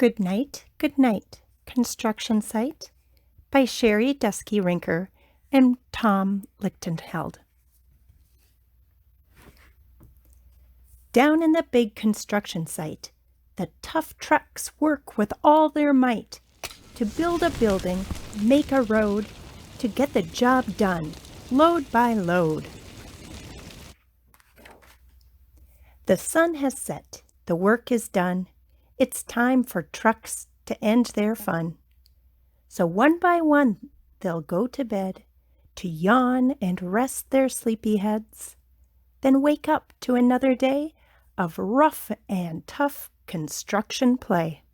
Good Night, Construction Site by Sherry Dusky Rinker and Tom Lichtenheld. Down in the big construction site, the tough trucks work with all their might to build a building, make a road, to get the job done, load by load. The sun has set, the work is done. It's time for trucks to end their fun. So one by one they'll go to bed, to yawn and rest their sleepy heads, then wake up to another day of rough and tough construction play.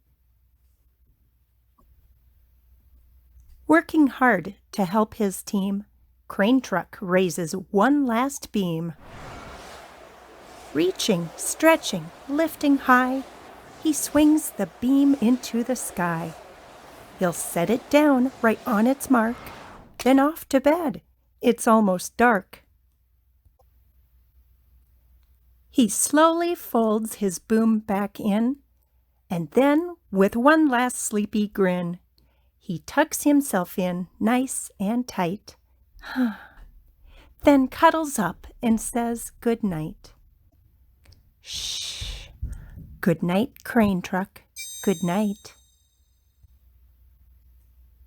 Working hard to help his team, Crane Truck raises one last beam. Reaching, stretching, lifting high, he swings the beam into the sky. He'll set it down right on its mark, then off to bed. It's almost dark. He slowly folds his boom back in, and then, with one last sleepy grin, he tucks himself in nice and tight, then cuddles up and says good night. Shh. Good night, Crane Truck. Good night.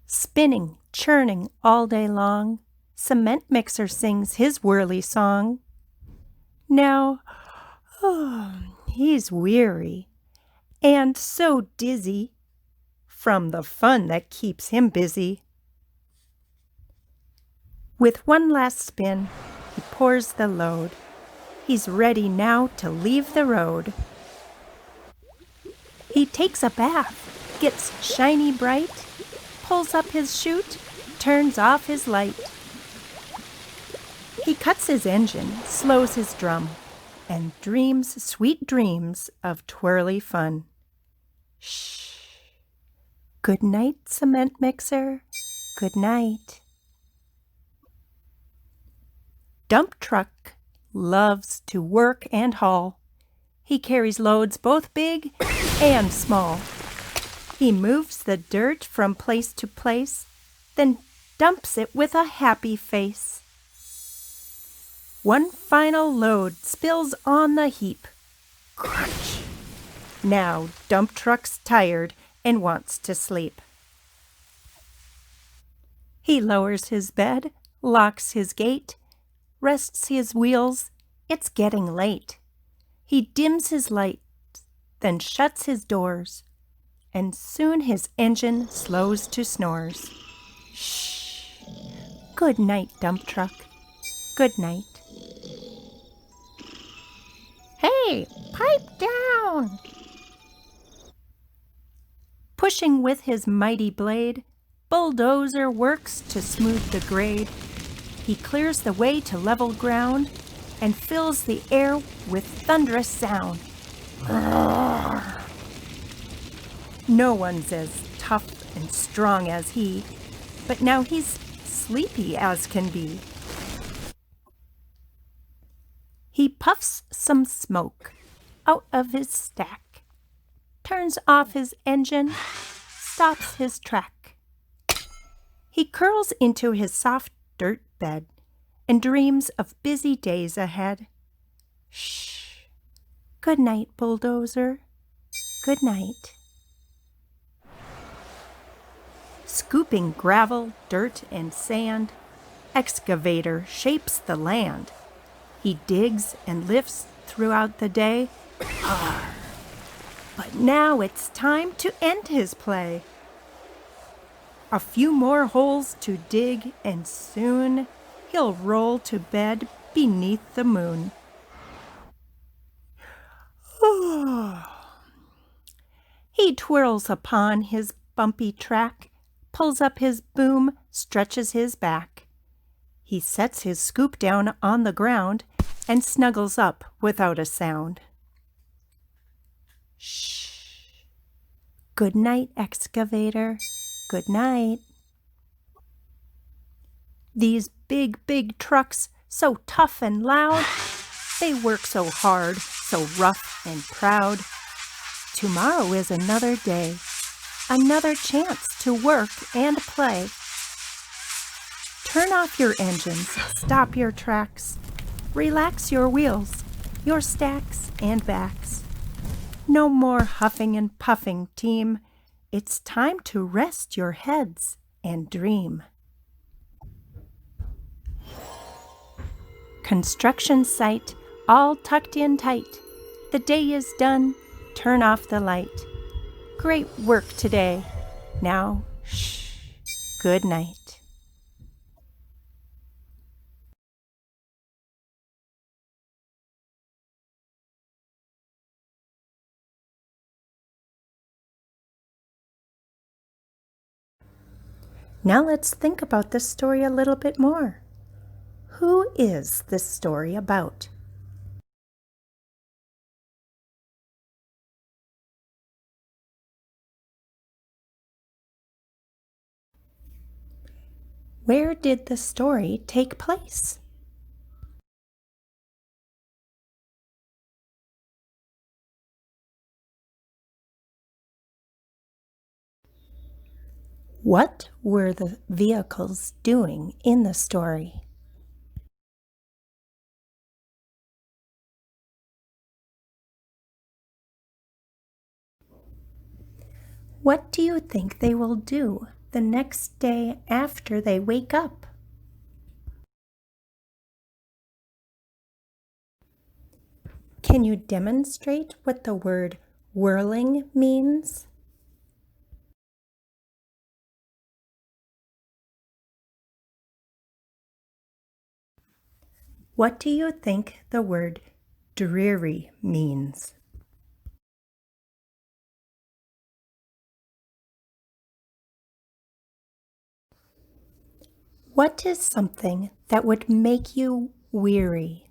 Spinning, churning all day long, Cement Mixer sings his whirly song. Now, he's weary and so dizzy from the fun that keeps him busy. With one last spin, he pours the load. He's ready now to leave the road. He takes a bath, gets shiny bright, pulls up his chute, turns off his light. He cuts his engine, slows his drum, and dreams sweet dreams of twirly fun. Shh. Good night, Cement Mixer. Good night. Dump Truck loves to work and haul. He carries loads both big and small. He moves the dirt from place to place, then dumps it with a happy face. One final load spills on the heap. Crunch! Now Dump Truck's tired and wants to sleep. He lowers his bed, locks his gate, rests his wheels. It's getting late. He dims his light, then shuts his doors, and soon his engine slows to snores. Shh. Good night, Dump Truck. Good night. Hey, pipe down! Pushing with his mighty blade, Bulldozer works to smooth the grade. He clears the way to level ground and fills the air with thunderous sound. No one's as tough and strong as he, but now he's sleepy as can be. He puffs some smoke out of his stack, turns off his engine, stops his track. He curls into his soft dirt bed and dreams of busy days ahead. Shh. Good night, Bulldozer. Good night. Scooping gravel, dirt, and sand, Excavator shapes the land. He digs and lifts throughout the day. But now it's time to end his play. A few more holes to dig, and soon he'll roll to bed beneath the moon. He twirls upon his bumpy track, pulls up his boom, stretches his back. He sets his scoop down on the ground and snuggles up without a sound. Shh. Good night, Excavator. Good night. These big trucks, so tough and loud, they work so hard, so rough and proud. Tomorrow is another day. another chance to work and play. Turn off your engines, stop your tracks, relax your wheels, your stacks and backs. No more huffing and puffing, team. It's time to rest your heads and dream. Construction site, all tucked in tight. The day is done, turn off the light. Great work today. Now, shh, good night. Now let's think about this story a little bit more. Who is this story about? Where did the story take place? What were the vehicles doing in the story? What do you think they will do the next day after they wake up? Can you demonstrate what the word whirling means? What do you think the word dreary means? What is something that would make you weary?